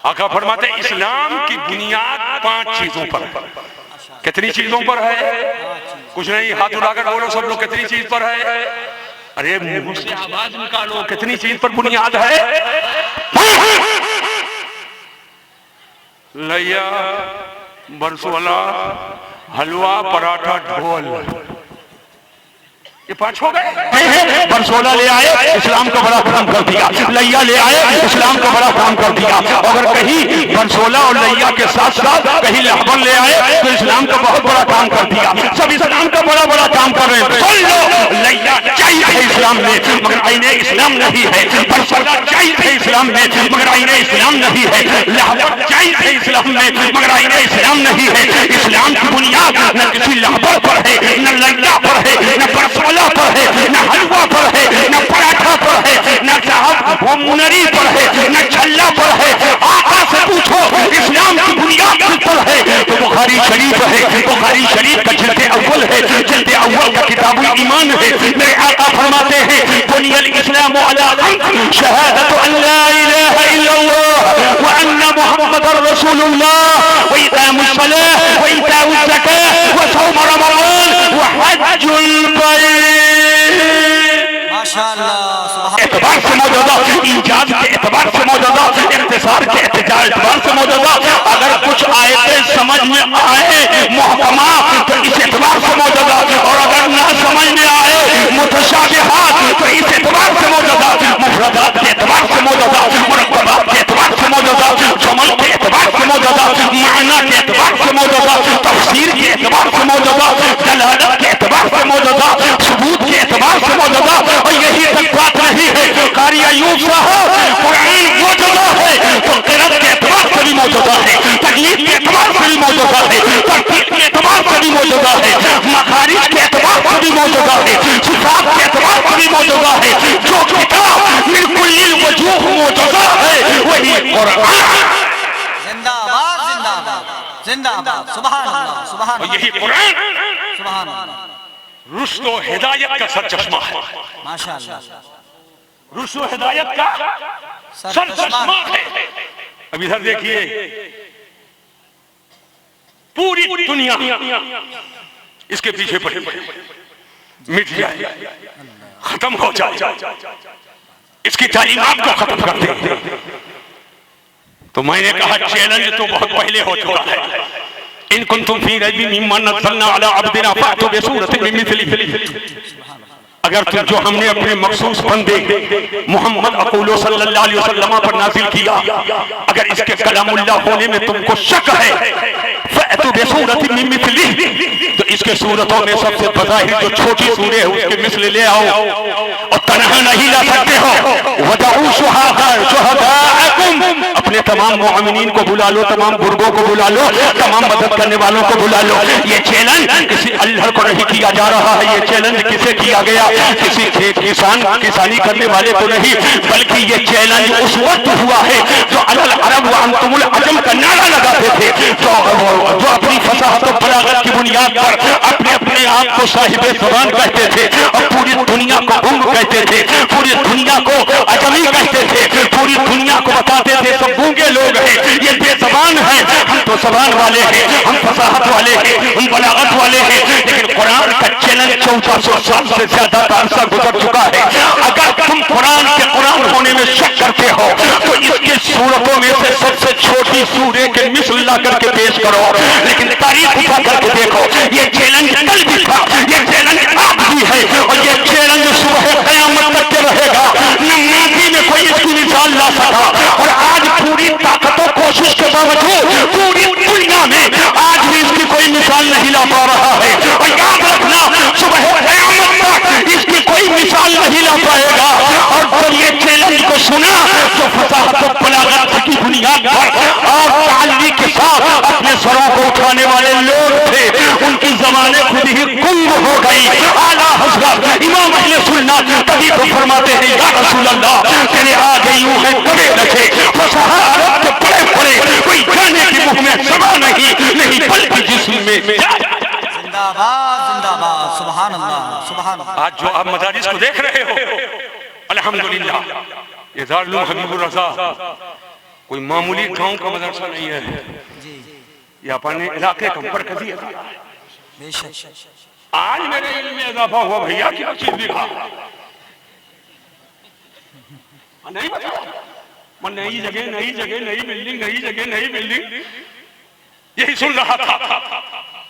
आका फरमाते इस्लाम की बुनियाद 5 चीजों पर है। कितनी चीजों पर है? कुछ नहीं, हाथ उठाकर बोलो सब लोग, कितनी चीज पर है? अरे मुंह से आवाज निकालो, कितनी चीज पर बुनियाद है? लैया, बरसोला, हलवा, पराठा, ढोल, ये 5 हो गए। बरसोला ले आए, इस्लाम का बड़ा काम कर दिया। लैया ले आए, इस्लाम का बड़ा काम कर दिया। अगर कहीं बरसोला और लैया के साथ साथ कहीं लहबन ले आए तो इस्लाम का बहुत बड़ा काम कर दिया। सब इस्लाम का बड़ा बड़ा काम कर रहे हैं। सुन लो, लैया चाहिए है इस्लाम में मगर आईने इस्लाम नहीं है। बरसोला चाहिए है इस्लाम में मगर आईने इस्लाम नहीं है। लहबन चाहिए है इस्लाम में मगर आईने इस्लाम नहीं है। इस्लाम की बुनियाद न किसी लहबन पर है, न लैया पर है, न बरसोला पर है, न हलवा पर है, न पराठा पर है, न साहब वो मुनरी पर है, न छल्ला पर है। आका से पूछो इस्लाम की बुनियाद किस पर है तो बुखारी शरीफ है। बुखारी शरीफ का जिल्द अव्वल है, जिल्द अव्वल का किताबुल ईमान है। मेरे आका फरमाते हैं बुनियल इस्लाम अला खम्स शहादतु अन ला इलाहा इल्लल्लाह व अन्न मुहम्मदर रसूलुल्लाह व इकामुस सलाह व इताउज ज़कात व सौम रमज़ान व हज्जुल बैत। एतबार से मौजूदा, ईजाद के एतबार से मौजूदा, इख्तिसार के एतबार से मौजूदा, अगर कुछ आयतें समझ में आए मुहकमा तो इस एतबार से मौजूदा, और अगर ना समझ में आए मुतशाबिहात तो इस एतबार से मौजूदा, मुफरदात के एतबार से मौजूदा, मुरक्कबात के एतबार से मौजूदा, जमल के एतबार से मौजूदा, माना के एतबार से मौजूदा, तफसीर के एतबार से मौजूदा, दलालत के एतबार से मौजूदा, सबूत के एतबार से मौजूदा। और यही तक बात नहीं है, कारी अय्यूब साहब कुरान वो जगह है तो क़िरात के एतबार से भी मौजूदा है, तकलीफ के एतबार से भी मौजूदा है, तरतीब के एतबार से भी मौजूदा है, मखारिज के एतबार से भी मौजूदा है, सिफात के एतबार से भी मौजूदा है। जो किताब मिन कुल्लिल वजूह मौजूदा है वही कुरान। जिंदाबाद जिंदाबाद जिंदाबाद, सुभान अल्लाह सुभान अल्लाह। यही कुरान सुभान अल्लाह, रुश्द व हिदायत का सरचश्मा है। माशाअल्लाह, रुश्द व हिदायत का सरचश्मा है। अब इधर देखिए, पूरी दुनिया इसके पीछे पड़ी, मिट जाए, खत्म हो जाए, इसकी तालीमात को खत्म कर दे। तो मैंने कहा चैलेंज तो बहुत पहले हो चुका है। इन कुंतुम फी रैबिन मिम्मा नज़्ज़लना अला अब्दिना फ़अतू बिसूरतिन मिन मिस्लिही। अगर तुम जो हमने अपने मखसूस बंदे मोहम्मद अक़ूल सल्लल्लाहु अलैहि वसल्लम पर नाज़िल किया, अगर इसके कलामुल्लाह होने में तुमको शक है, फ़अतू बिसूरतिन मिन मिस्लिही, तो इसके सूरतों में सबसे बज़ाहिर जो छोटी सूरत है उसके मिस्ल ले आओ। और तन्हा नहीं ला सकते हो, वदऊ शुहदाअकुम, अपने तमाम मुअमिनीन को बुला लो, तमाम बुजुर्गों को बुला लो, तमाम मदद करने वालों को बुला लो। ये चैलेंज किसी अल्लाह को नहीं किया जा रहा है, ये चैलेंज किसे किया गया? किसी किसानी करने वाले को नहीं, बल्कि ये चैलेंज उस वक्त हुआ है जो अल अरब व अंतुमुल अजम का नारा लगाते थे, जो अपनी फसाहत और बलागत की बुनियाद पर अपने अपने आप को साहिबे ज़बान कहते थे और पूरी दुनिया को गुंग कहते थे, पूरी दुनिया को अजमी कहते थे, पूरी दुनिया को बताते थे सब गूंगे लोग हैं, ये बेज़बान हैं, हम तो ज़बान वाले हैं, हम फसाहत वाले हैं, हम बलागत वाले हैं। लेकिन कुरान का चैलेंज 1400 साल से ज्यादा अरसा गुजर चुका है। अगर तुम कुरान के कुरान होने में शक करते हो तो इसके सूरतों में से सबसे छोटी सूरत के मिस्ल ला करके पेश करो, लेकिन तारीख उठा करके देखो, ये चैलेंज कल भी था, ये चैलेंज आज भी है और ये चैलेंज सुबह क़यामत तक के रहेगा। न माजी में कोई इसकी मिसाल ला सका और आज पूरी ताकतों कोशिश के बावजूद पूरी दुनिया में आज भी इसकी कोई मिसाल नहीं ला पा रहा है। और याद रखना, सुबह क़यामत तक इसकी कोई मिसाल नहीं ला पाएगा। और जब ये चैलेंज को सुना तो फसाहत और बलागत की बुनियाद पर और ताल्ली के साथ अपने सरों को उठाने वाले लोग थे, उनकी ज़बानें खुद ही गुंग हो गई। आला हज़रत इमाम अहले सुन्नत तभी तो फरमाते हैं, या रसूल अल्लाह तेरे आगे यूं है कबे रखे फसाहत के बड़े बड़े, कोई जाने के मुंह में समा नहीं बल्कि जिस्म में। जिंदाबाद जिंदाबाद, सुभान अल्लाह सुभान अल्लाह। आज जो आप मदारिस को देख रहे हो, अल्हम्दुलिल्लाह, ये दारुल हबीबुर रज़ा कोई मामूली गांव का मदरसा नहीं है, जी ये अपने इलाके का मरकजी अदारा है। बेशक आज मेरे इल्म में इजाफा हुआ भैया, क्या चीज दिखा नहीं बता, मैं नई जगह नई बिल्डिंग, नई जगह नई बिल्डिंग, यही सुन रहा था।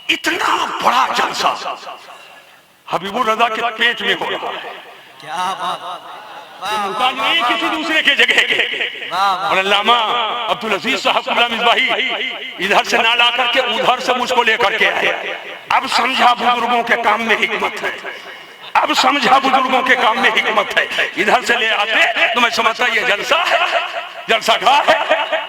इतना बड़ा जलसा हबीबुर रजा के पेट में हो रहा है, क्या बात, वाह मुमताज नहीं किसी दूसरे के जगह के। वाह वाह, और अल्लामा अब्दुल अजीज साहब कुल्ला मिसबाही इधर से ना ला करके उधर से मुझको लेकर के आए। अब समझा बुजुर्गों के काम में हिकमत है, अब समझा बुजुर्गों के काम में हिकमत है। इधर से ले आते तो मैं समझता ये जलसा है, जलसा का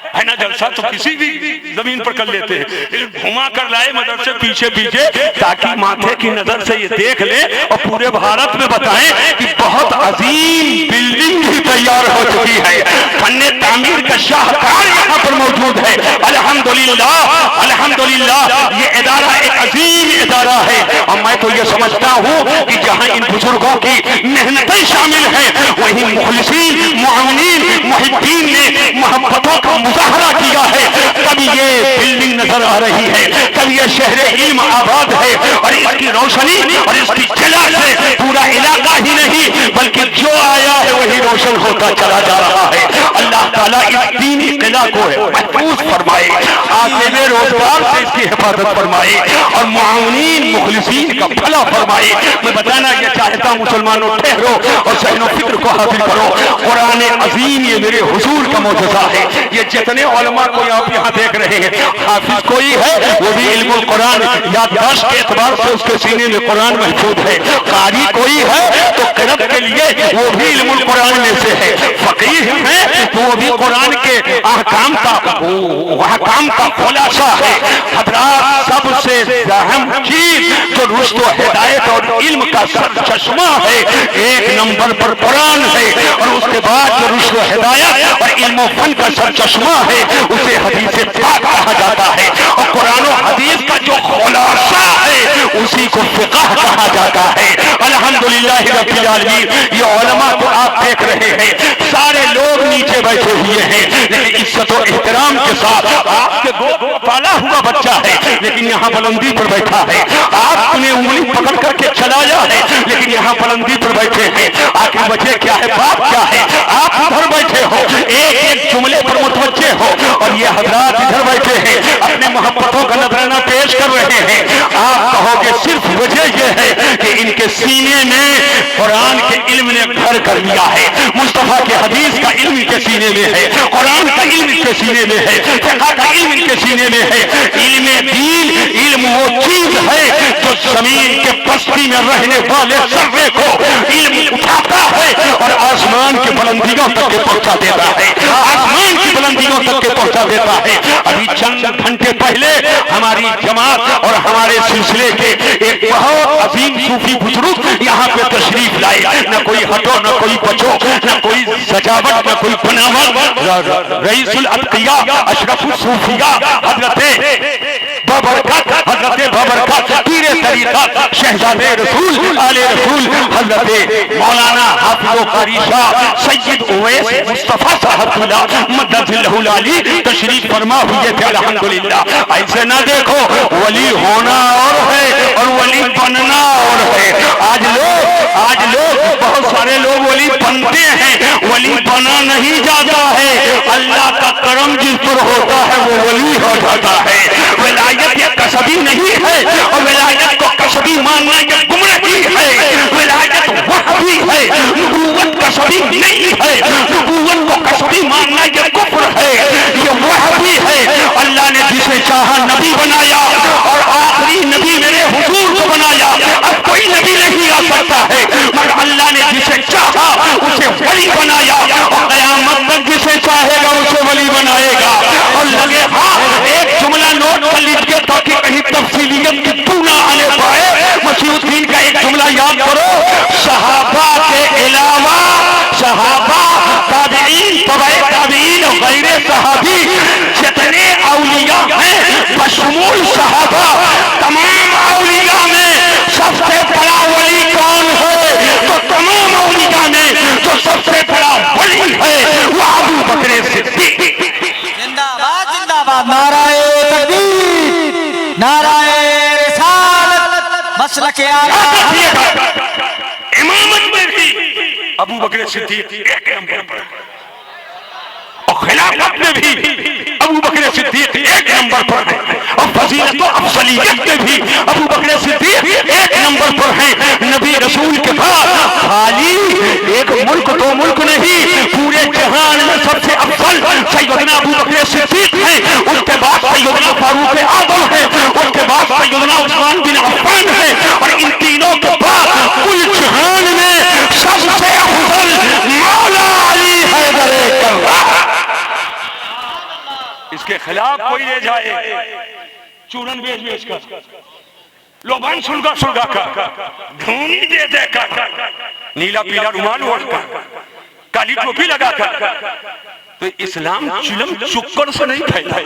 है ना, जलसा तो किसी भी जमीन पर कर लेते हैं, लेकिन घुमा कर लाए मदर से पीछे पीछे, ताकि माथे की नजर से ये देख ले और पूरे भारत में बताएं कि बहुत अजीम बिल्डिंग भी तैयार हो चुकी है। फन्ने तामीर का शाहकार यहाँ पर मौजूद है। अल्हम्दुलिल्लाह, अल्हम्दुलिल्लाह, ये इदारा एक अजीम इदारा है। और मैं तो ये समझता हूँ कि जहाँ इन बुजुर्गों की मेहनतें शामिल हैं, वहीं मुखलिसीन, मुआविनीन, मुहिब्बीन ने मोहब्बतों का मुजाहरा किया है। कभी ये बिल्डिंग नजर आ रही है, कभी ये शहर इल्म आबाद है, और इसकी रोशनी और इसकी जला से पूरा इलाका ही नहीं बल्कि जो आया है वही रोशन होता चला जा रहा है। अल्लाह ताला इस दीनी किला को महफूज फरमाए, आगे में रोजगार से इसकी हिफाजत फरमाए और मुआविनीन मुखलिसीन का भला फरमाए। मैं बताना ये चाहता हूँ, मुसलमानों ठहरो और सहनो फिक्र को हासिल करो। कुरान अजीम ये मेरे हुजूर का मौजूदा है। ये जितने उलमा को आप यहाँ देख रहे हैं, हाफिज कोई है वो भी इल्मुल कुरान याददाश्त के एतबार से उसके सीने में कुरान महफूज है। कारी कोई है तो क़िरात के लिए वो भी इल्मुल कुरान में से है। फकीह है तो वो भी कुरान के अहकाम का खुलासा है। हजरात, सबसे अहम चीज जो रुश्द व हिदायत और इल्म का चश्मा है, एक नंबर पर कुरान है, और उसके बाद जो रुश्द व हिदायत और इल्म फन का चश्मा है उसे हदीस पाक कहा जाता है। और कुरान और हदीस का जो खुलासा है उसी को फिक़ह कहा जाता है। अल्हम्दुलिल्लाह रब्बिल आलमीन, ये उलमा को आप देख रहे हैं, सारे लोग नीचे बैठे हुए हैं, लेकिन इज्जत और एहतराम के साथ आपके गोद में पाला हुआ बच्चा है, लेकिन यहाँ बुलंदी पर बैठा है। आपने उंगली पकड़ करके चलाया है, लेकिन यहाँ बुलंदी पर बैठे हैं। आखिर वजह क्या है, बात क्या है? आप उधर बैठे हो, एक एक जुमले पर मुतवज्जे हो, और ये हजरात इधर बैठे हैं, अपने मोहब्बतों का नजराना पेश कर रहे हैं। आप कहोगे सिर्फ वजह यह है कि इनके सीने में कुरान के इल्म ने घर कर लिया है, मुस्तफा के हदीस का इल्म के सीने में है, कुरान का इल्म के सीने में है, फिक़ह का इल्म के सीने में है। इल्म दीन, इल्म वो चीज है जो जमीन के पस्ती में रहने वाले सर्वे को इल्म उठाता है और आसमान की बुलंदियों तक के पहुंचा देता है, आसमान की बुलंदियों तक के पहुंचा देता है। अभी चंद घंटे पहले हमारी जमात और हमारे सिलसिले के एक बहुत अजीम सूफी बुजुर्ग यहाँ पे तशरीफ लाए। न कोई हटो, न कोई बचो, न कोई सजावट, न कोई बनावट। रईसुल अतकिया, अशरफुल सूफिया, हजरत बबरकत, पीरे तरीक़त, शहजादे रसूल, आले रसूल, हजरत मौलाना हाफिज़ कारी शाह सैयद उवैस मुस्तफा साहब मद्दजिल्लहुल आली तशरीफ फरमा हुए थे। अल्हम्दुलिल्लाह, ऐसे ना देखो, वली होना और है और वली बनना और है। आज लोग बहुत सारे लोग वली बनते हैं, वली बना नहीं जाता है। अल्लाह का करम जिस पर होता है वो वली हो जाता है। विलायत ये कसबी नहीं है, और विलायत को कसबी मानना ये गुमराही है। विलायत वहबी है, नबूवत कसबी नहीं है। नबूवत को कसबी मानना ये कुफ्र है, ये वहबी है। अल्लाह ने जिसे चाहा नबी बनाया, और आखिरी नबी मेरे हुजूर को बनाया। अब कोई नबी नहीं आ सकता है, मगर अल्लाह ने जिसे चाहा उसे वली बनाया, और क़यामत तक जिसे चाहेगा उसे वली बनाएगा। और लगे हाँ, एक जुमला नोट कर लीजिए ताकि कहीं तफसीलियत की तू ना आने पाए। मसीहुद्दीन का एक जुमला याद करो, सहाबा के अलावा सहाबा, ताबीईन, तबए ताबीईन और गैरे सहाबी जितने औलिया हैं बशमूल सहाबा, तमाम औलिया में सबसे बड़ा वली कौन है? तो तमाम औलिया में जो सबसे बड़ा जिंदाबाद नाराए तकबीर नाराए रिसालत मसलक आला इमामत में भी अबू बकर सिद्दीक एक नंबर पर और खिलाफत में भी अबू बकर सिद्दीक एक नंबर पर है और फजीलत और अफजलियत में भी अबू बकर सिद्दीक एक नंबर पर है। नबी रसूल के बाद खाली एक मुल्क दो मुल्क नहीं, पूरे जहान में सबसे अफजल सैयदना अबू बकर सिद्दीक है, उसके बाद सैयदना फारूक आजम है, उसके बाद सैयदना उस्मान बिन अफ़्फ़ान है, और इन तीनों के बाद कुल जहान में सबसे अफजल मौला अली हैदर कररार। इसके खिलाफ कोई ले जाए चूरन बेच बेच कर, लोबान सुलगा सुलगा कर, धूनी दे दे कर, नीला पीला रुमाल ओढ़ कर, काली टोपी लगा कर, तो इस्लाम चिलम चुक्कर से नहीं फैला,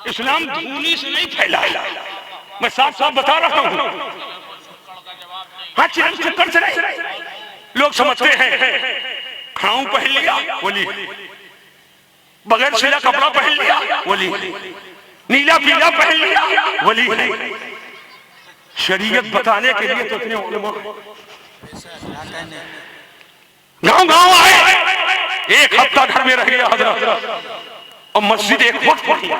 इस्लाम धूनी से नहीं फैला। मैं साफ साफ बता रहा हूं, हाँ चिलम चुक्कर से नहीं। लोग समझते हैं खाऊं पहन लिया बोली, बगैर सिला कपड़ा पहन लिया बोली, नीला पीला पहन लिया बोली। शरीयत बताने के लिए तो इतने उलमा गांव गांव आए, एक हफ्ता घर में रह गया हजरत, और मस्जिद एक वक्त नहीं,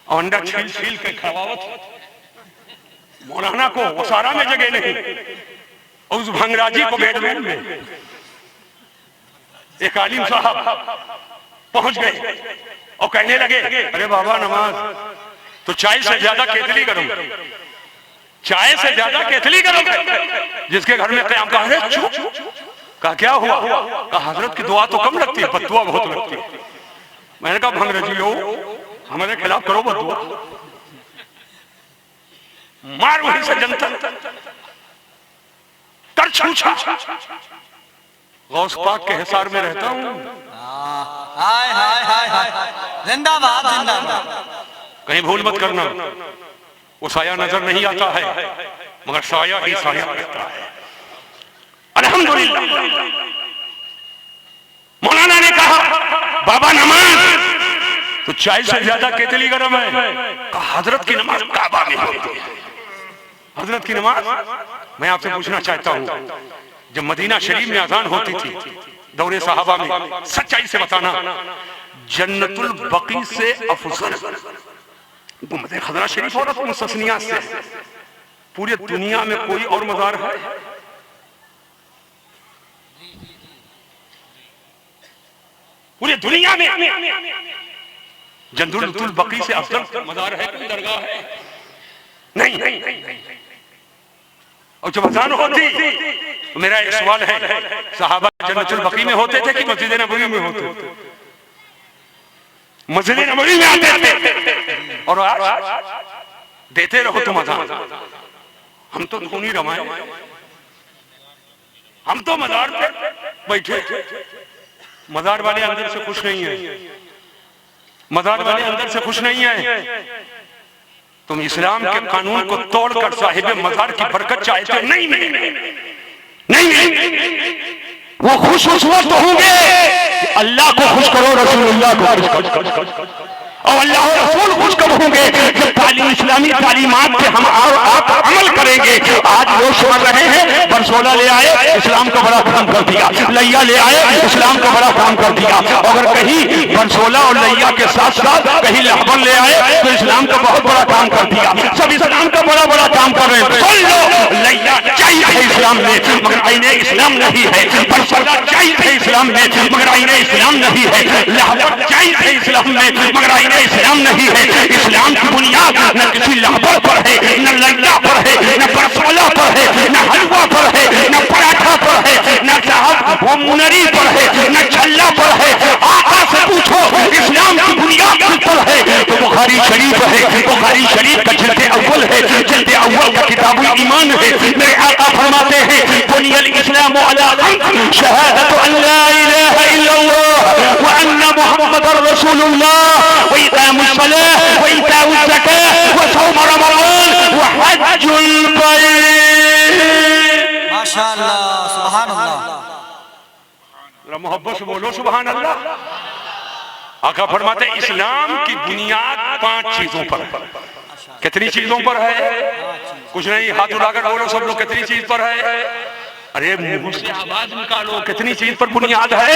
और अंडा छील छील के खवावत मौलाना को वसारा में जगह नहीं, और उस भंगराजी को बेडरूम में। एक आलिम साहब पहुंच गए और कहने लगे, अरे बाबा नमाज तो चाय से ज्यादा केतली गरम, चाय से ज्यादा केतली गरम। जिसके घर में क़याम कहा, चुप, कहा क्या हुआ? कहा हजरत की दुआ तो कम लगती है, बददुआ बहुत लगती है। मैंने कहा भंगरजी लो हमारे खिलाफ करो बददुआ, मार वहीं से जनता कर छूछा। गौस पाक के हिसार में रहता हूं, हाय हाय हाय हाय जिंदाबाद जिंदाबाद। कहीं भूल मत करना, वो साया नजर नहीं आता है मगर साया ही साया रहता है। अल्हम्दुलिल्लाह। मौलाना ने कहा बाबा नमाज तो चाय से ज्यादा केतली गरम है। कहा हजरत की नमाज काबा में होती है, हजरत की नमाज। मैं आपसे पूछना चाहता हूं, जब मदीना शरीफ में अजान होती थी दौरे साहबा में, सच्चाई से बताना, जन्नतुल बकी से अफजल गुंबद खजरा शरीफ और मुस्तस्निया से पूरी दुनिया में कोई और मजार है? पूरी दुनिया में जन्नतुल बकी से अफजल मजार है, कोई दरगाह है? नहीं। और जब अजान होती तो मेरा एक सवाल है, साहबा जन्नतुल बकी में होते थे कि मस्जिद नबवी में होते थे? मस्जिद नबवी में आते थे, और आज देते रहो तुम अजान। हम तो खूनी रमाए, हम तो मजार पे बैठे। मजार वाले अंदर से खुश नहीं है, मजार वाले अंदर से खुश नहीं है। तुम इस्लाम के कानून को तोड़कर साहिब मजार की बरकत चाहते हो? नहीं। वो खुश उस वक्त होंगे अल्लाह को खुश करो, रसूलुल्लाह को खुश करो, और अल्लाह रसूल खुश कब होंगे? जब तालीम इस्लामी तालीमात पे हम और आप अमल करेंगे। आज लोग समझ रहे हैं बरसोला ले आए इस्लाम का बड़ा काम कर दिया, लैया ले आए इस्लाम का बड़ा काम कर दिया। अगर कहीं बरसोला और लैया के साथ साथ कहीं लहबन ले आए तो इस्लाम का बहुत बड़ा काम कर दिया। सब इस्लाम का बड़ा बड़ा काम कर रहे हैं। सुन लो, लैया चाहिए है इस्लाम में मगर आईने इस्लाम नहीं है। बरसोला चाहिए है इस्लाम में मगर आईने इस्लाम नहीं है। लहबन चाहिए है इस्लाम में मगर आईने इस्लाम नहीं है। इस्लाम की बुनियाद न किसी लहबर पर है, न लैया पर है, न बरसोला पर है, न हलवा पर है, न पराठा पर है, न साहब वो मुनरी पर है, न छल्ला पर है। आका से पूछो इस्लाम की बुनियाद किस पर है तो बुखारी शरीफ है। बुखारी शरीफ का जिल्द अव्वल है, जिल्द अव्वल का किताबुल ईमान है। मेरे आका फरमाते हैं बुनियल इस्लाम अला खम्स शहादतु अन ला इलाहा इल्लल्लाह व अन्ना मुहम्मदर रसूलुल्लाह व इकामुस सलाह व इताउज ज़कात व सौम रमज़ान व हज्जुल बैत। माशाअल्लाह, सुभान अल्लाह। मोहब्बत से बोलो सुभान अल्लाह। आका फरमाते इस्लाम की बुनियाद 5 चीजों पर है। कितनी चीजों पर है? कुछ नहीं, हाथ उठाकर बोलो सब लोग, कितनी चीज पर है? अरे मुंह से आवाज निकालो, कितनी चीज पर बुनियाद है?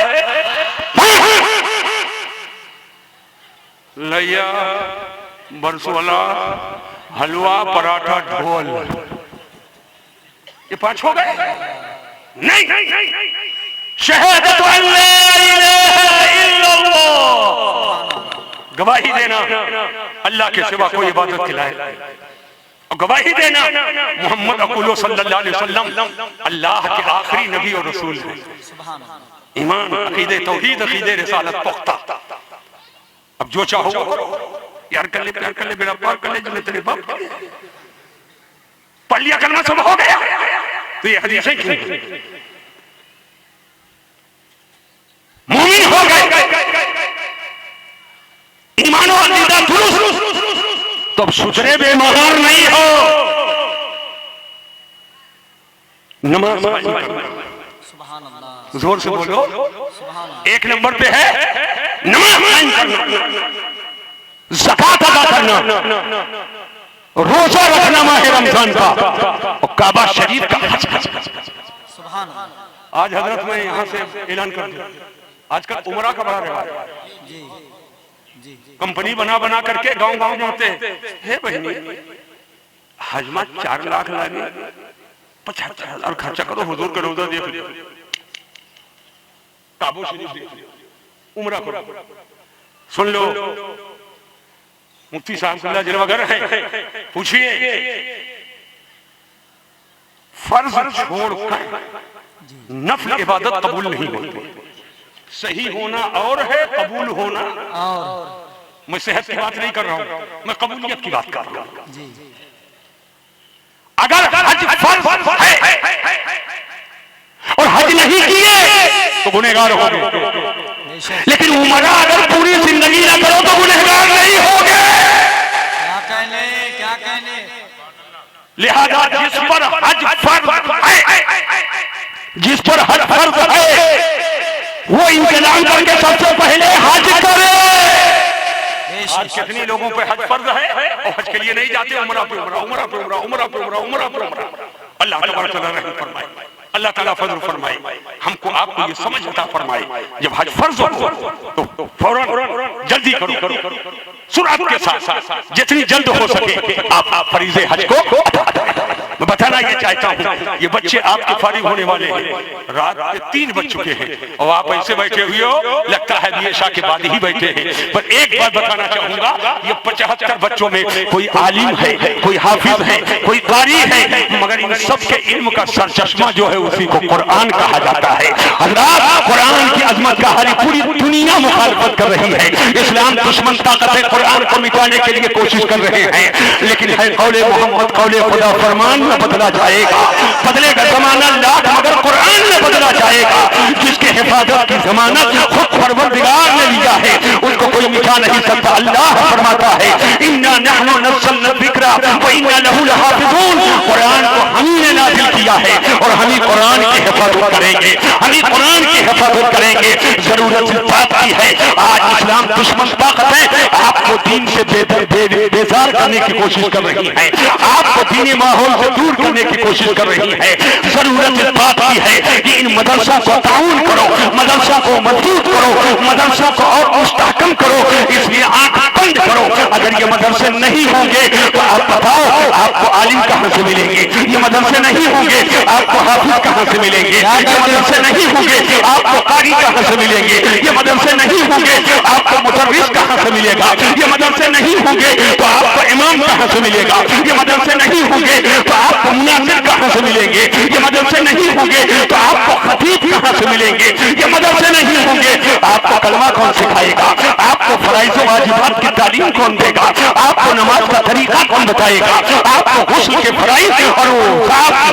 लैया, बरसोला, हलवा, पराठा, ढोल, ये 5 हो गए? नहीं, शहादत अल्लाह इलाहा इल्लल्लाह, गवाही देना अल्लाह के सिवा कोई इबादत की लायक नहीं, और गवाही देना मोहम्मद अकुलो सल्लल्लाहु अलैहि वसल्लम अल्लाह के आखिरी नबी और रसूल हैं। ईमान, अकीदे तौहीद, अकीदे रिसालत पुख्ता। अब जो चाहो यार कर ले, प्यार कर ले, बेड़ा पार कर ले, जिन्हें तेरे बाप पढ़ लिया, कलमा सब हो गया। तो ये हदीसें क्यों? मुमीन हो गए, ईमान और अकीदा दुरुस्त, तो अब सुथरे बेमहार नहीं हो। नमाज सुभान अल्लाह, जोर से बोलो। सुभान अल्लाह। 1 नंबर पे है नमाज कायम करना, ज़कात अदा करना, रोजा रखना माह रमजान का, और काबा शरीफ का हज करना। सुभान अल्लाह। आज हजरत मैं यहाँ से ऐलान कर दूं, आजकल उमरा का बड़ा रिवाज जी जी। कंपनी बना करके गांव में होते हैं बहनी, हजमा 4 लाख लागे, 75,000 खर्चा करो, हुजूर का रोजा देख लो, काबा शरीफ देख लो, उमरा करो। सुन लो, मुफ्ती साहब जिलवागर हैं, पूछिए फर्ज छोड़कर नफल इबादत कबूल नहीं होती। सही होना और है, कबूल होना और मैं सेहत की बात नहीं कर रहा हूं, मैं कबूलियत की बात कर रहा हूं। जी अगर हज फर्ज है और हज नहीं किए तो गुनहगार हो गए, लेकिन उमरा अगर पूरी जिंदगी ना करो तो गुनहगार नहीं होगे। क्या कहने लिहाजा जिस पर हज फर्ज है, जिस पर हज फर्ज है, वो इंतजाम करके सबसे पहले हज करे। आज कितने लोगों पे हज फर्ज है और हज के लिए नहीं जाते, उमरा पे उमरा, उमरा पे उमरा, उमरा पे उमरा, उमरा पे उमरा। अल्लाह तबारक व तआला रहम फरमाए, अल्लाह ताला फजल फरमाए, हमको आपको ये समझ अता फरमाए, जब हज फर्ज हो तो फौरन जल्दी करो, सुरात के साथ जितनी जल्द हो सके आप फरीज़े हज को अदा करें। मैं बताना ये चाहता हूँ, ये बच्चे आपके फारिग होने वाले हैं, रात के 3 बज चुके हैं और आप ऐसे बैठे हुए हो, लगता है हमेशा के बाद ही बैठे हैं। पर एक बात बताना चाहूंगा, ये 75 बच्चों में कोई आलिम है, कोई हाफिज है, कोई कारी है, मगर इन सबके इल्म का सरचश्मा जो है उसी को कुरान कहा जाता है। हज़रात, कुरान की अजमत का हरी पूरी दुनिया मुखालफत कर रही है, इस्लाम दुश्मन ताकतें कुरान को मिटाने के लिए कोशिश कर रहे हैं, लेकिन है कौले मोहम्मद, कौले खुदा, फरमान में बदला जाएगा, बदलेगा जमाना लाख मगर कुरान में बदला जाएगा। जिसके हिफाजत की जमानत खुद परवरदिगार ने लिया है, उसको कोई मिटा नहीं सकता। अल्लाह फरमाता है, इन्ना नहनु नज़्ज़लना ज़िक्रा व इन्ना लहू लहाफ़िज़ून, कुरान को हम ने नाज़िल किया है और हम ही कुरान की हिफाजत करेंगे, हम ही कुरान की हिफाजत करेंगे। जरूरत इस बात की है, आज इस्लाम दुश्मन ताकतें आपको दीन से बेजार करने की कोशिश कर रही है, आपको दीनी माहौल से दूर करने की कोशिश कर रही है। जरूरत इस बात की है कि इन मदरसा को ताउन करो, मदरसा को मजबूत करो, मदरसा को और मुस्तहकम करो। इसलिए आंख बंद करो। अगर ये मदरसे नहीं होंगे तो आप बताओ आपको आलिम कहां से मिलेंगे? ये मदरसे नहीं होंगे आपको हाफिज कहां से मिलेंगे? ये मदरसे नहीं होंगे आपको कारी कहां से मिलेंगे? ये मदरसे नहीं होंगे आपको मुदर्रिस कहां से मिलेगा? ये मदरसे नहीं होंगे तो आपको इमाम कहां से मिलेगा? ये मदरसे नहीं होंगे तो आपको मुनासिर कहां से मिलेंगे? ये मदरसे नहीं होंगे तो आपको खतीब कहां से मिलेंगे? ये मदरसे नहीं होंगे आपको कलमा कौन सिखाएगा? आपको फराइज़ वाजिबात की तालीम कौन देगा? आपको नमाज का तरीका कौन बताएगा? आपको गुस्ल के फराइज़ और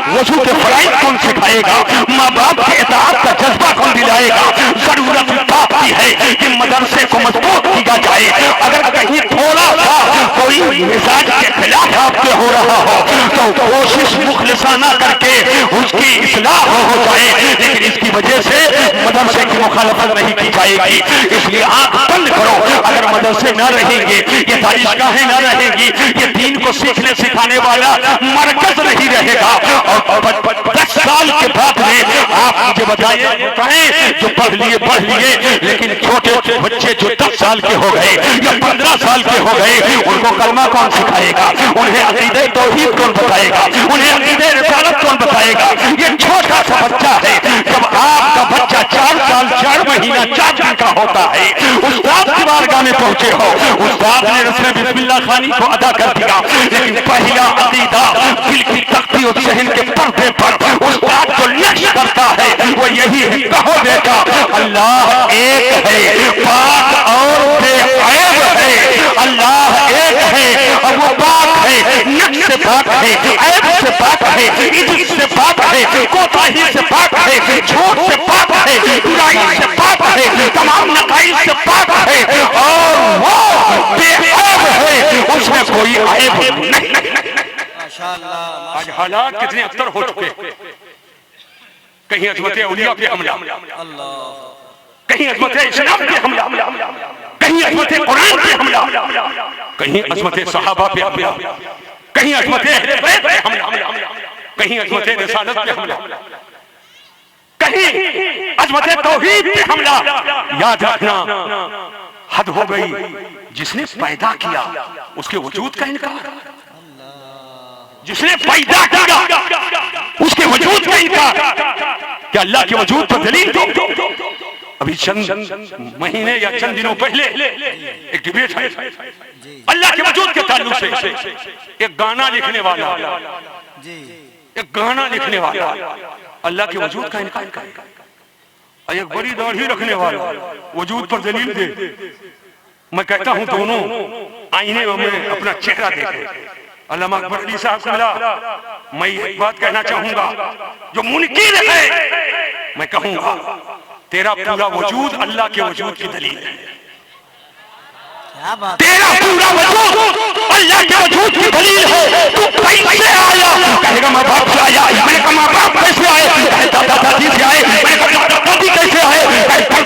वजू के फराइज़ कौन सिखाएगा? माँ बाप के इताअत का जज्बा कौन दिलाएगा? जरूरत की है कि मदरसे को मजबूत किया जाए। अगर कहीं थोड़ा सा कोई मिजाज के खिलाफ आपके हो रहा हो तो कोशिश मुखलिसाना करके उसकी इस्लाह हो जाए, लेकिन इसकी वजह से मदरसे की मुखालफत नहीं की जाएगी। इसलिए आंख बंद करो, मदरसे न रहेंगे, ये दानिशगाहें न रहेंगी, ये दीन को सीखने सिखाने वाला मरकज नहीं रहेगा। और 10 साल के बाद में आप मुझे बताएं, जो पढ़ लिए लेकिन छोटे बच्चे जो 10 साल के हो गए या 15 साल के हो गए, उनको कलमा कौन सिखाएगा? उन्हें अकीदे तौहीद कौन बताएगा? उन्हें अकीदे रिसालत कौन बताएगा? ये छोटा सा बच्चा है। जब आपका बच्चा 4 साल 4 महीना 4 दिन का होता है, उस्ताद की बारगाह में पहुंचे हो, उस्ताद ने रस्म बिस्मिल्लाह खानी को अदा कर दिया, लेकिन पहला अकीदा दिल की तख्ती और सहन के पर्दे पर उस्ताद जो नक्श करता है वो यही है, कहो बेटा अल्लाह एक है, पाक और बेअयब है। अल्लाह एक है और वो पाक है, नक्श से पाक है, ऐब से पाक है, इज्जत से पाक है, कोताही से पाक है, झूठ से पाक है, बुराई से पाक है, तमाम नकाइज से पाक है और वो बेअयब है, उसमें कोई ऐब नहीं। माशाअल्लाह। आज हालात कितने अख्तर हो चुके, कहीं अजमत औलिया पे हमला, कहीं अजमत इस्लाम पे हमला, कहीं अजमत कुरान पे हमला, कहीं अजमत सहाबा पे हमला, कहीं अजमत अहले बैत पे हमला, कहीं अजमत रिसालत पे हमला, कहीं अजमत तौहीद पे हमला। याद रखना, हद हो गई। जिसने पैदा किया उसके वजूद का इनकार, जिसने पैदा किया उसके वजूद का इनकार। क्या अल्लाह के वजूद पर दलील दो? अभी चंद महीने या चंद दिनों पहले एक डिबेट है अल्लाह के वजूद के ताल्लुक से। एक गाना लिखने वाला अल्लाह के वजूद का इनकार करेगा, और एक बड़ी दाढ़ी रखने वाला वजूद पर दलील दे। मैं कहता हूं दोनों आईने में अपना चेहरा देखे। अल्लामा अकबर अली साहब को मिला, मैं एक बात कहना चाहूंगा, जो मुनकिर है मैं कहूंगा तेरा पूरा वजूद अल्लाह के वजूद की दलील है। तेरा पूरा वजूद अल्लाह के वजूद की दलील है। तू कैसे आया? कहेगा मैं बाप से आया। मैंने कहा माँ बाप कैसे आए? दादा दादी से आए। मैंने कहा दादा दादी कैसे आए?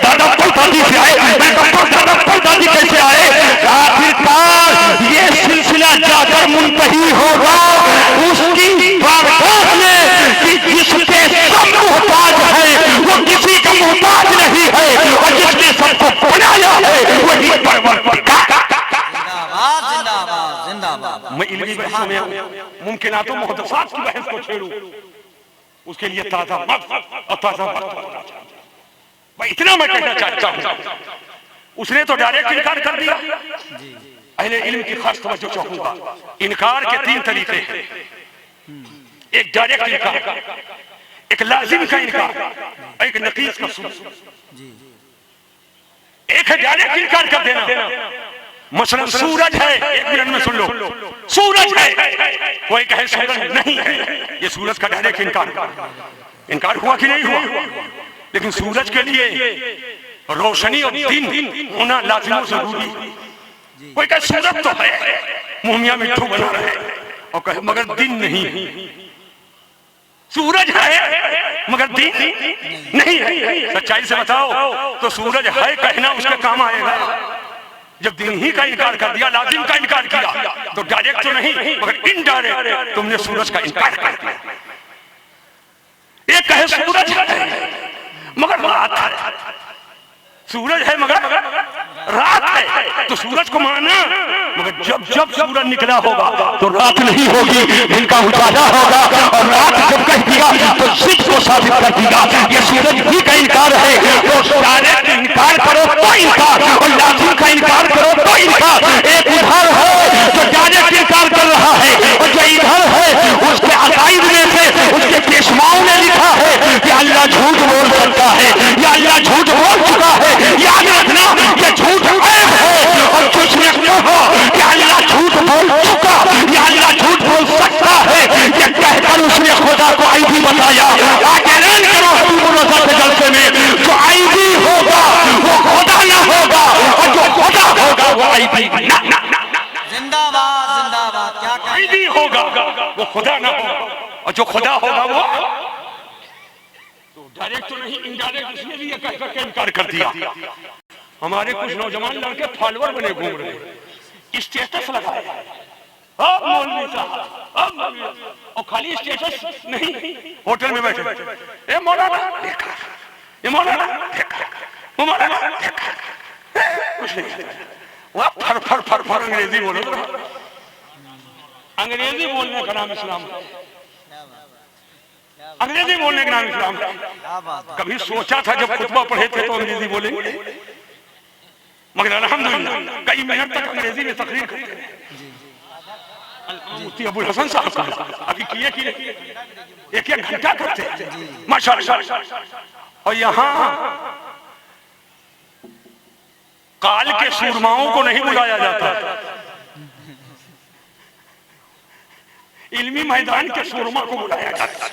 दादा दादी से आए। मैंने कहा दादा दादी कैसे आए? आखिरकार ये सिलसिला जाकर मुंतही होगा उसकी बारगाह में कि जिसके सब मोहताज है वो किसी का मोहताज नहीं है, और जिसने सबको बनाया है वही परवरदिगार। मैं इल्मी बहसों में मुमकिनातों मुहदसात की बहस को छेड़ूं, उसके लिए ताजा मत और ताजा वक्त मैं इतना मैं कहना चाहता हूं। उसने तो डायरेक्ट इनकार कर दिया। अहले इल्म की खास तवज्जो चाहूंगा। इनकार के 3 तरीके हैं। एक डायरेक्ट इनकार, एक लाजिम का इनकार, एक नकीस का सूरज। एक है डायरेक्ट इनकार कर देना। मसलन सूरज है, 1 मिनट में सुन लो, सूरज है, कोई कहे सूरज नहीं है, ये सूरज का डायरेक्ट इनकार हुआ कि नहीं हुआ? लेकिन सूरज के लिए रोशनी और दिन होना लाजिम जरूरी। कोई कहे सूरज तो है, मुहम्मिया मिट्ठू बना रहे और कहे मगर दिन नहीं। सूरज है मगर दिन नहीं है। सच्चाई से बताओ तो सूरज है कहना उसके काम आएगा? जब दिन ही का इनकार कर दिया, लाजिम का इनकार किया, तो डायरेक्ट तो नहीं मगर इनडायरेक्ट तुमने सूरज का इनकार कर दिया। एक कहे सूरज है मगर रात है, सूरज है मगर रात है, तो सूरज को माना, मगर जब जब सूरज निकला होगा तो रात नहीं होगी, दिन का उजाला होगा। और रात जब कह दिया तो सिद्ध को साबित कर दिया। ये सूरज ही का इनकार है, तो डायरेक्ट इनकार करो तो इनकार, और लाजिम का इनकार करो तो इनकार। एक उधर है जो डायरेक्ट इनकार कर रहा है, और जो इधर है उसके अकाइद में से उसके पेशवाओं ने लिखा है कि अल्लाह झूठ बोल सकता है, या अल्लाह झूठ बोल चुका है। याद रखना ये झूठ ऐब है, और जिसने कहा कि अल्लाह झूठ बोल चुका या अल्लाह झूठ बोल सकता है, ये कहकर उसने खुदा को आईबी बताया। आज ऐलान करो हबीबुल्लाह के जलसे में, जो आईबी होगा वो खुदा ना होगा, और जो खुदा होगा वो आईबी ना। जिंदाबाद जिंदाबाद। क्या आईबी होगा वो खुदा ना होगा, और जो खुदा होगा वो डायरेक्ट तो नहीं इनडायरेक्ट, इसने भी ये कह करके इनकार कर दिया। हमारे कुछ नौजवान लड़के फॉलोअर बने घूम रहे हैं, स्टेटस लगाए, अब मौलवी साहब, अब मौलवी, और खाली स्टेटस नहीं, होटल में बैठे ए मौलाना देखा, ये मौलाना देखा, वो मौलाना देखा, कुछ नहीं, वह फर फर फर फर अंग्रेजी बोलो। अंग्रेजी बोलने का नाम इस्लाम, अंग्रेजी बोलने का नाम इस्लाम। कभी सोचा था जब खुतबा पढ़े थे तो अंग्रेजी बोलेंगे, मगर अल्हम्दुलिल्लाह कई मिनट तक अंग्रेजी में तकरीर करते हैं। मुफ्ती अबुल हसन साहब का अभी किए कि एक एक घंटा करते हैं माशाअल्लाह। और यहाँ काल के सूरमाओं को नहीं बुलाया जाता, इल्मी मैदान के सूरमा को बुलाया जाता है।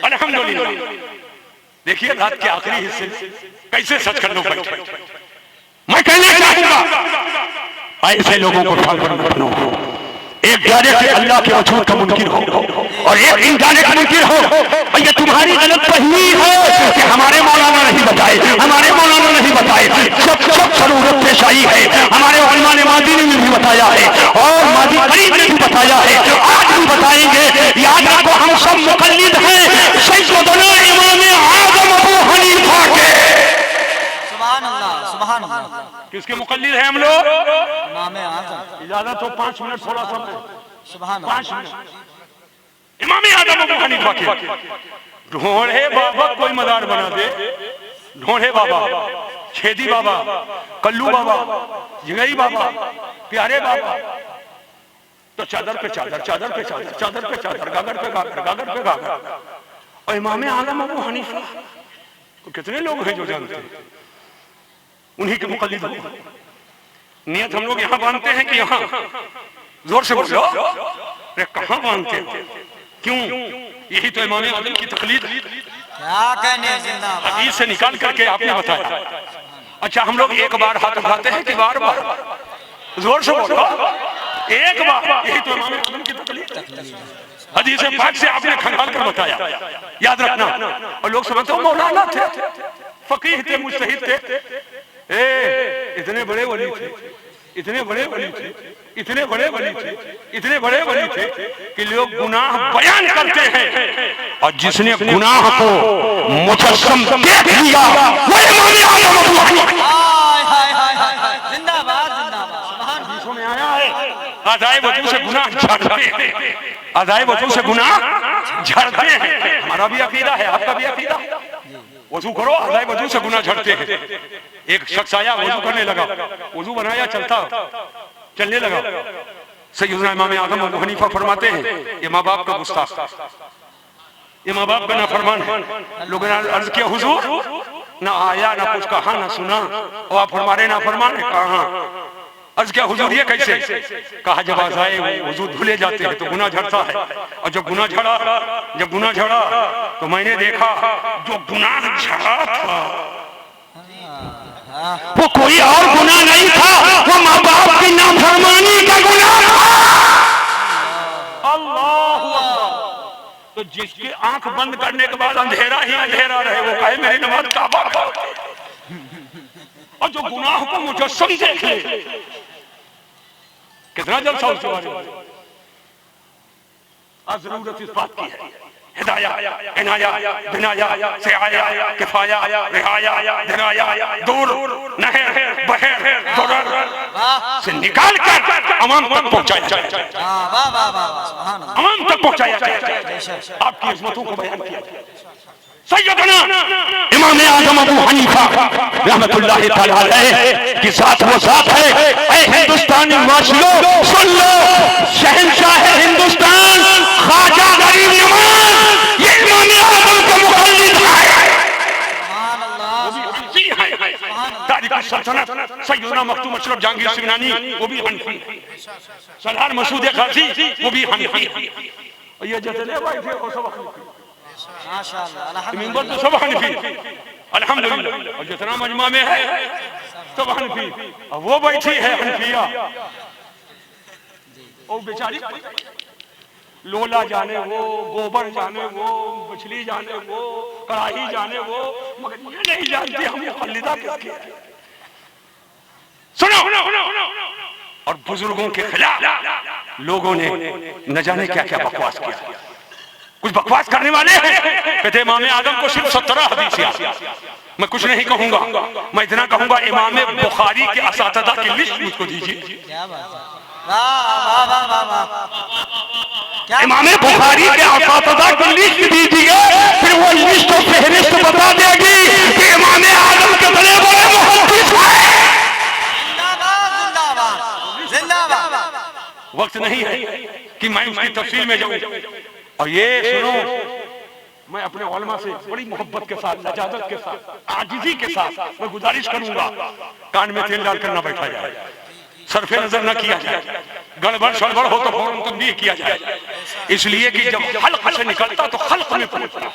अल्हम्दुलिल्लाह। देखिए रात के आखिरी हिस्से कैसे सच कर लो बैठे। मैं कहना चाहूंगा ऐसे लोगों को बनो, एक डायरेक्ट अल्लाह के वजूद का मुनकिर हो और एक इनडायरेक्ट मुनकिर हो। और ये तुम्हारी गलत फहमी है कि हमारे मौलाना नहीं बताए, हमारे मौलाना नहीं बताए। जब जब जरूरत पेश आई है हमारे उलमा ने मादी ने भी बताया है और मादी करीब ने भी बताया है, आज भी बताएंगे। याद रखो हम सब मुकल्लिद हैं सैयदना इमाम आज़म अबू हनीफा के। सुभान अल्लाह, सुभान अल्लाह। किसके मुकल्लिद हैं हम लोग? इमाम आज़म। इजाजत हो 5 मिनट थोड़ा समय, सुभान अल्लाह। 5 मिनट। इमाम आज़म अबू हनीफा के। ढोढ़े बाबा कोई मदार बना दे, ढोढ़े बाबा, छेदी बाबा, कल्लू बाबा, जिगई बाबा, प्यारे बाबा, तो चादर पे चादर, चादर पे चादर, चादर पे चादर, गागर पे गागर, गागर पे गागर। और इमाम आज़म अबू हनीफा तो कितने लोग हैं जो जानते हैं, उन्हीं के मुकल्लिद। नियत हम लोग यहाँ बांधते हैं कि यहाँ जोर से बोलो, अरे कहाँ बांधते हैं? क्यों? यही तो इमाम आज़म की तकलीद। क्या कहने, जिंदाबाद। हदीस से निकाल करके आपने बताया। अच्छा हम लोग एक बार हाथ उठाते हैं कि बार बार? जोर से बोलो, एक बार। यही तो इमाम आज़म की तकलीद। हदीस पाक से आपने खंगाल कर बताया, याद रखना। और लोग समझते हो मौलाना थे, फकीह थे, मुजतहिद थे। इतने बड़े वली थे, इतने बड़े वली थे, इतने बड़े वली थे, इतने बड़े वली थे कि लोग गुनाह बयान करते हैं और जिसने गुनाह को मुजस्सम देख लिया वो इमाम आज़म अबू हनीफा। हाय हाय हाय हाय, जिंदाबाद, जिंदाबाद। सुभान अल्लाह। हदीसों में आया है अदाए वजू से गुनाह झड़ते हैं, अदाए वजू से गुनाह झड़ते हैं। हमारा भी अकीदा है, आपका भी अकीदा है। वजू करो, अदाए वजू से गुनाह झड़ते हैं। एक शख्स आया, वजू करने लगा, वजू बनाया, चलता चलने लगा। सैयदना इमाम आज़म अबू हनीफा फरमाते हैं ये माँ बाप का गुस्ताख, ये माँ बाप का नाफरमान है। लोगों ने अर्ज किया हुजूर ना आया, ना कुछ कहा, ना सुना, और आप हमारे नाफरमान है। कहा अर्ज क्या हुजूर ये कैसे? कहा जब आज़ाए वजू धुले जाते हैं तो गुनाह झड़ता है, और जब गुनाह झड़ा तो मैंने देखा जो गुनाह झड़ा था वो कोई और गुनाह नहीं था, वो माँ बाप की नाफरमानी का गुनाह था। अल्लाह अकबर। तो जिसकी आंख बंद करने के बाद अंधेरा ही अंधेरा रहे वो कहे मेरी नमाज काबा का, और जो गुनाह को मुजस्सम देख ले, कितना जलसा उसके बारे में। जरूरत इस बात की है हिदाया, इनाया, बिनाया, सिआया, किफाया, रिहाया, दिनाया, दूर, नहर, बहर, दुरर से निकाल कर अवाम तक पहुंचाया जाए, वाह वाह वाह, सुभान अल्लाह। अवाम तक पहुंचाया जाए, आपकी इस्मतों को बयान किया जाए। सैयदना इमाम आज़म अबू हनीफा रहमतुल्लाहि तआला अलैह की साथ वो साथ है। ऐ हिंदुस्तानी वासियों सुन लो, शहंशाह हिंदुस्तान ख्वाजा गरीब नवाज ये इमाम आज़म का मुक़ल्लिद है। सुभान अल्लाह। तारिक सल्तनत सैयदना मखदूम अशरफ जहांगीर सिमनानी वो भी हनफी, सलार मसूद गाजी वो भी हनफी। और ये जितने भाई थे वो सब हनफी, माशाअल्लाह, मिंबर तो सब हनफी अल्हम्दुलिल्लाह। और जितना मजमा में है सब हनफी, और वो बैठी है हनफिया, वो बेचारी लोला जाने वो, गोबर जाने वो, मछली जाने वो, कढ़ाई जाने वो, मगर ये नहीं जानती हम मुक़ल्लिदा किसकी है। बुजुर्गों के खिलाफ लोगों ने न जाने क्या क्या बकवास किया। कुछ बकवास करने वाले हैं, कहते इमाम आदम को सिर्फ 17 हदीस याद। मैं कुछ नहीं कहूंगा, मैं इतना कहूंगा इमाम बुखारी के असातिज़ा की लिस्ट मुझको दीजिए। इमाम बुखारी के असातिज़ा की लिस्ट दीजिए, फिर वो लिस्ट और फहरिस्त बता देगी कि इमाम आदम के बड़े बड़े मुहद्दिस हैं। वक्त नहीं है कि मैं उसकी तफसील में जाऊं। और ये सुनो, मैं अपने उलमा से बड़ी मोहब्बत के साथ, लजाजत के साथ, आजिजी के साथ मैं गुजारिश करूंगा, कान में तेल डाल कर न बैठा जाए, सरफे नजर न किया जाए, गड़बड़ सड़बड़ हो तो फौरन तंबीह किया जाए। इसलिए कि जब हल्क से निकलता तो हल्क में पहुंचता।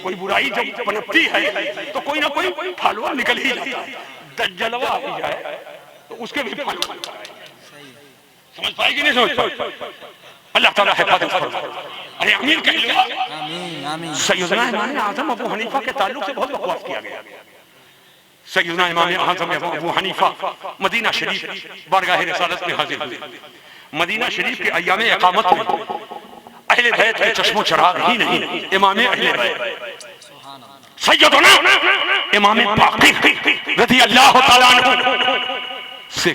कोई बुराई जब पनपती है तो कोई ना कोई फालवा निकल ही जाता है। दज्जलवा आ जाए तो उसके भी फालवा समझ पाएगी नहीं समझ पाएगी। अल्लाह ताला हिफाजत फरमाए। अरे आमीन कह लो। आमीन आमीन। सैयदना इमाम आज़म अबू हनीफा के ताल्लुक से बहुत बकवास किया गया। सैयदना इमाम आज़म अबू हनीफा मदीना शरीफ बारगाह रिसालत में हाजिर हुए। मदीना शरीफ के अय्याम इकामत में अहले बैत के चश्मो चराग ही नहीं, इमाम अहले बैत सैयदना इमाम बाक़िर रज़ियल्लाहु ताला अन्हु से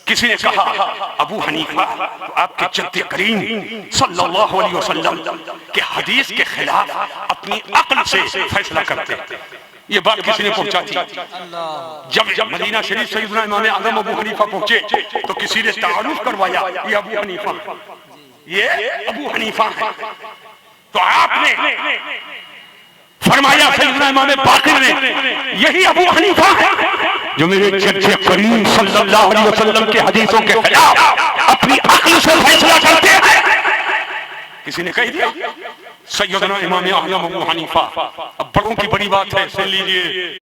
किसी ने कहा अबू हनीफा आपके जद्द करीम सल्लल्लाहु अलैहि वसल्लम के हदीस के खिलाफ अपनी अक्ल से फैसला करते। ये बात किसी ने पहुंचा थी। जब मदीना शरीफ सैयदना इमाम आज़म अबू हनीफा पहुंचे तो किसी ने तारुफ करवाया, ये अबू हनीफा, ये अबू हनीफा है। तो आपने फरमाया सैयदना इमाम बाक़िर ने यही अबू हनीफा है जो मेरे जद्द करीम सल्लल्लाहु अलैहि वसल्लम के हदीसों के खिलाफ अपनी अक्ल से फैसला करते हैं। किसी ने कह दिया सैयदना इमाम आज़म अबू हनीफा। अब बड़ों की बड़ी बात है, सुन लीजिए।